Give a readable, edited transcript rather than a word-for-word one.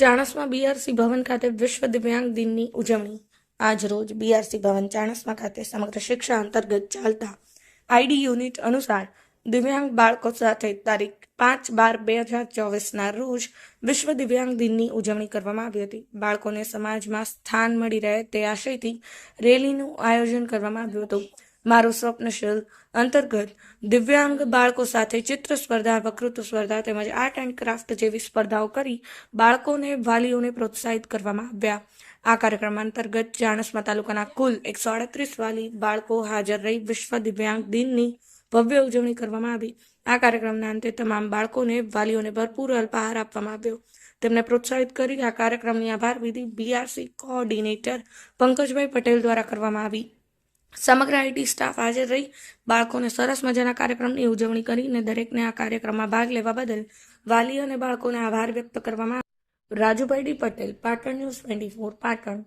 Chanasma BRC ભવન ખાતે વિશ્વ દિવ્યાંગ દિનની ઉજવણી. આજ રોજ બીઆરસી ભવન ચાણસ્મા ખાતે સમગ્ર શિક્ષા અંતર્ગત ચાલતા આઈડી યુનિટ અનુસાર દિવ્યાંગ બાળકો સાથે તારીખ 5/12/2024ના રોજ વિશ્વ દિવ્યાંગ દિનની ઉજવણી કરવામાં આવી હતી. બાળકોને સમાજમાં સ્થાન મળી રહે તે આશયથી રેલીનું આયોજન કરવામાં આવ્યું હતું. મારું સ્વપ્નશીલ અંતર્ગત દિવ્યાંગ બાળકો સાથે ચિત્ર સ્પર્ધા, વક્તૃત્વ સ્પર્ધા તેમજ આર્ટ એન્ડ ક્રાફ્ટ જેવી સ્પર્ધાઓ કરી બાળકોને વાલીઓને પ્રોત્સાહિત કરવામાં આવ્યા. આ કાર્યક્રમ અંતર્ગત ચાણસ્મા તાલુકાના કુલ 138 વાલી બાળકો હાજર રહી વિશ્વ દિવ્યાંગ દિનની ભવ્ય ઉજવણી કરવામાં આવી. આ કાર્યક્રમના અંતે તમામ બાળકોને વાલીઓને ભરપૂર અલ્પાહાર આપવામાં આવ્યો. તેમને પ્રોત્સાહિત કરી આ કાર્યક્રમની આભાર વિધિ બીઆરસી કોઓર્ડિનેટર પંકજભાઈ પટેલ દ્વારા કરવામાં આવી. સમગ્ર આઈટી સ્ટાફ હાજર રહી બાળકોને સરસ મજાના કાર્યક્રમની ઉજવણી કરીને દરેકને આ કાર્યક્રમમાં ભાગ લેવા બદલ વાલી અને બાળકોને આભાર વ્યક્ત કરવામાં આવ્યો. Rajubhai D Patel, Patan news 24, Patan.